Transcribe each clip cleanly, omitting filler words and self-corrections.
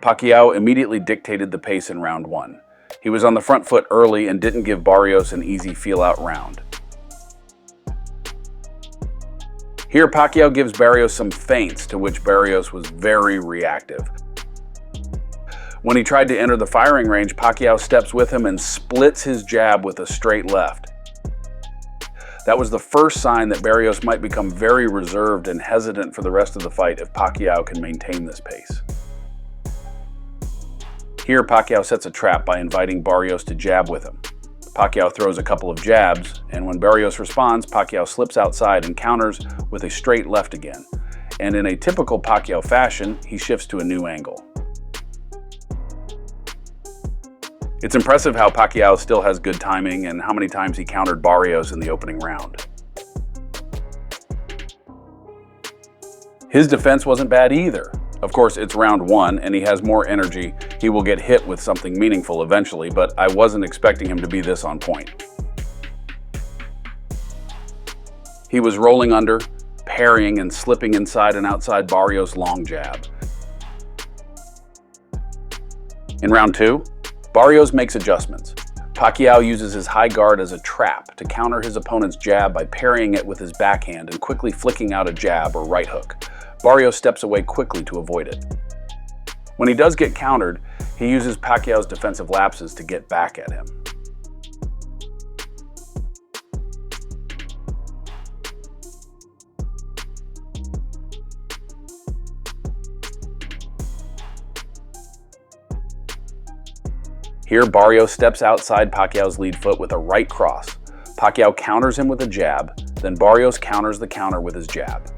Pacquiao immediately dictated the pace in round 1. He was on the front foot early and didn't give Barrios an easy feel-out round. Here, Pacquiao gives Barrios some feints, to which Barrios was very reactive. When he tried to enter the firing range, Pacquiao steps with him and splits his jab with a straight left. That was the first sign that Barrios might become very reserved and hesitant for the rest of the fight if Pacquiao can maintain this pace. Here, Pacquiao sets a trap by inviting Barrios to jab with him. Pacquiao throws a couple of jabs, and when Barrios responds, Pacquiao slips outside and counters with a straight left again. And in a typical Pacquiao fashion, he shifts to a new angle. It's impressive how Pacquiao still has good timing and how many times he countered Barrios in the opening round. His defense wasn't bad either. Of course, it's round 1 and he has more energy. He will get hit with something meaningful eventually, but I wasn't expecting him to be this on point. He was rolling under, parrying and slipping inside and outside Barrios' long jab. In round 2, Barrios makes adjustments. Pacquiao uses his high guard as a trap to counter his opponent's jab by parrying it with his backhand and quickly flicking out a jab or right hook. Barrios steps away quickly to avoid it. When he does get countered, he uses Pacquiao's defensive lapses to get back at him. Here, Barrios steps outside Pacquiao's lead foot with a right cross. Pacquiao counters him with a jab, then Barrios counters the counter with his jab.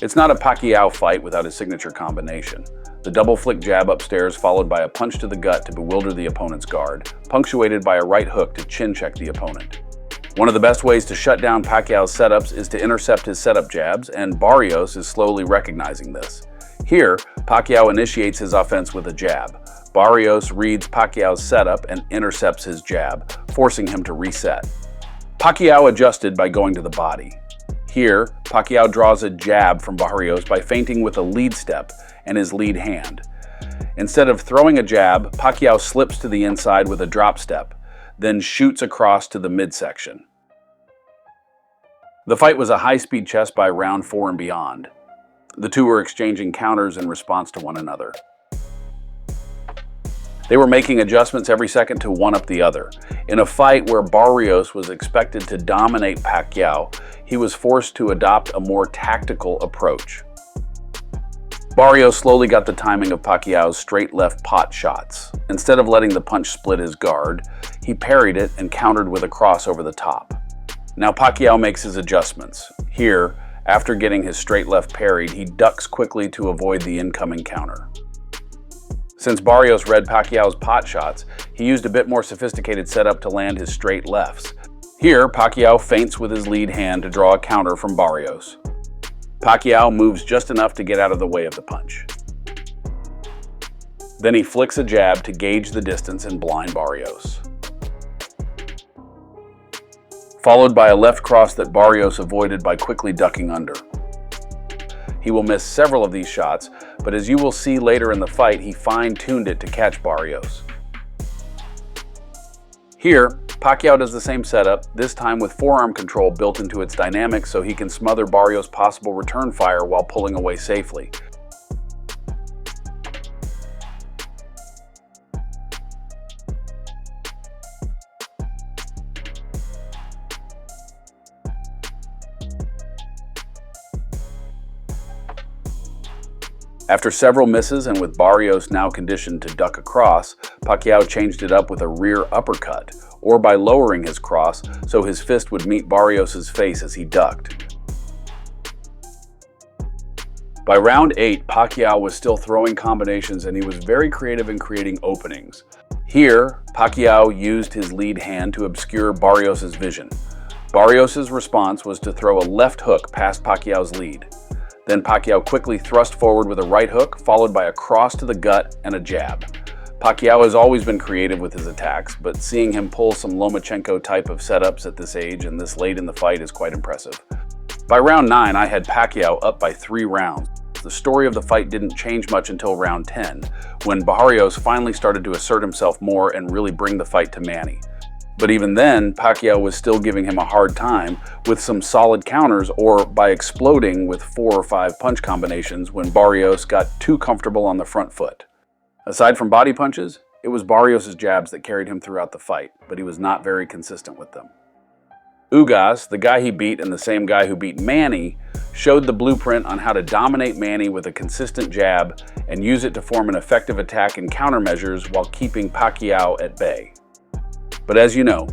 It's not a Pacquiao fight without his signature combination. The double flick jab upstairs followed by a punch to the gut to bewilder the opponent's guard, punctuated by a right hook to chin check the opponent. One of the best ways to shut down Pacquiao's setups is to intercept his setup jabs, and Barrios is slowly recognizing this. Here, Pacquiao initiates his offense with a jab. Barrios reads Pacquiao's setup and intercepts his jab, forcing him to reset. Pacquiao adjusted by going to the body. Here, Pacquiao draws a jab from Barrios by feinting with a lead step and his lead hand. Instead of throwing a jab, Pacquiao slips to the inside with a drop step, then shoots across to the midsection. The fight was a high-speed chess by round 4 and beyond. The two were exchanging counters in response to one another. They were making adjustments every second to one-up the other. In a fight where Barrios was expected to dominate Pacquiao, he was forced to adopt a more tactical approach. Barrios slowly got the timing of Pacquiao's straight left pot shots. Instead of letting the punch split his guard, he parried it and countered with a cross over the top. Now Pacquiao makes his adjustments. Here, after getting his straight left parried, he ducks quickly to avoid the incoming counter. Since Barrios read Pacquiao's pot shots, he used a bit more sophisticated setup to land his straight lefts. Here, Pacquiao feints with his lead hand to draw a counter from Barrios. Pacquiao moves just enough to get out of the way of the punch. Then he flicks a jab to gauge the distance and blind Barrios, followed by a left cross that Barrios avoided by quickly ducking under. He will miss several of these shots, but as you will see later in the fight, he fine-tuned it to catch Barrios. Here, Pacquiao does the same setup, this time with forearm control built into its dynamics so he can smother Barrios' possible return fire while pulling away safely. After several misses and with Barrios now conditioned to duck across, Pacquiao changed it up with a rear uppercut, or by lowering his cross so his fist would meet Barrios' face as he ducked. By round 8, Pacquiao was still throwing combinations and he was very creative in creating openings. Here, Pacquiao used his lead hand to obscure Barrios' vision. Barrios' response was to throw a left hook past Pacquiao's lead. Then Pacquiao quickly thrust forward with a right hook, followed by a cross to the gut and a jab. Pacquiao has always been creative with his attacks, but seeing him pull some Lomachenko type of setups at this age and this late in the fight is quite impressive. By round 9, I had Pacquiao up by 3 rounds. the story of the fight didn't change much until round 10, when Barrios finally started to assert himself more and really bring the fight to Manny. But even then, Pacquiao was still giving him a hard time with some solid counters or by exploding with 4 or 5 punch combinations when Barrios got too comfortable on the front foot. Aside from body punches, it was Barrios' jabs that carried him throughout the fight, but he was not very consistent with them. Ugas, the guy he beat and the same guy who beat Manny, showed the blueprint on how to dominate Manny with a consistent jab and use it to form an effective attack and countermeasures while keeping Pacquiao at bay. But as you know,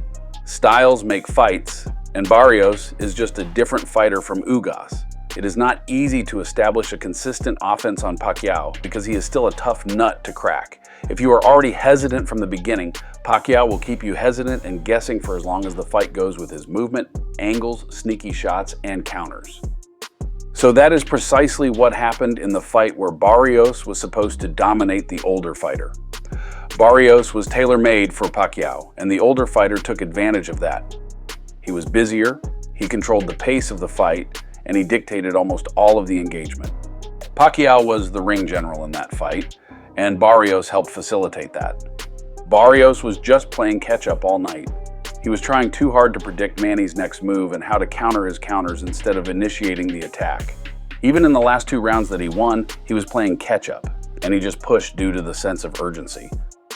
styles make fights, and Barrios is just a different fighter from Ugas. It is not easy to establish a consistent offense on Pacquiao because he is still a tough nut to crack. If you are already hesitant from the beginning, Pacquiao will keep you hesitant and guessing for as long as the fight goes with his movement, angles, sneaky shots, and counters. So that is precisely what happened in the fight where Barrios was supposed to dominate the older fighter. Barrios was tailor-made for Pacquiao, and the older fighter took advantage of that. He was busier, he controlled the pace of the fight, and he dictated almost all of the engagement. Pacquiao was the ring general in that fight, and Barrios helped facilitate that. Barrios was just playing catch-up all night. He was trying too hard to predict Manny's next move and how to counter his counters instead of initiating the attack. Even in the last 2 rounds that he won, he was playing catch-up, and he just pushed due to the sense of urgency.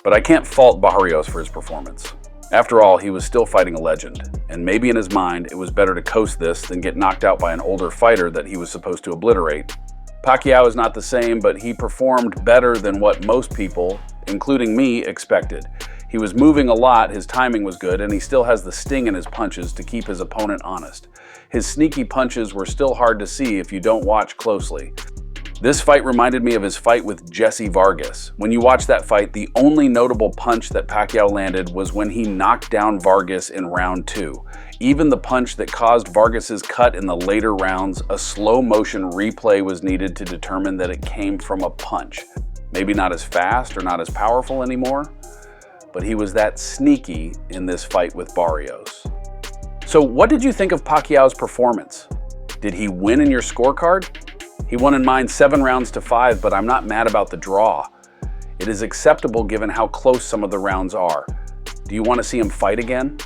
But I can't fault Barrios for his performance. After all, he was still fighting a legend, and maybe in his mind it was better to coast this than get knocked out by an older fighter that he was supposed to obliterate. Pacquiao is not the same, but he performed better than what most people, including me, expected. He was moving a lot, his timing was good, and he still has the sting in his punches to keep his opponent honest. His sneaky punches were still hard to see if you don't watch closely. This fight reminded me of his fight with Jesse Vargas. When you watch that fight, the only notable punch that Pacquiao landed was when he knocked down Vargas in round 2. Even the punch that caused Vargas's cut in the later rounds, a slow motion replay was needed to determine that it came from a punch. Maybe not as fast or not as powerful anymore, but he was that sneaky in this fight with Barrios. So what did you think of Pacquiao's performance? Did he win in your scorecard? He won in mine 7 rounds to 5, but I'm not mad about the draw. It is acceptable given how close some of the rounds are. Do you want to see him fight again?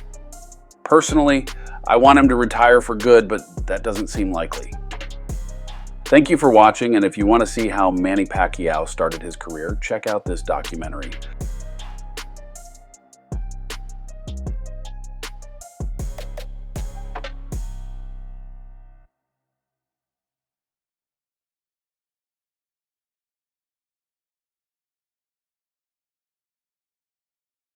Personally, I want him to retire for good, but that doesn't seem likely. Thank you for watching, and if you want to see how Manny Pacquiao started his career, check out this documentary.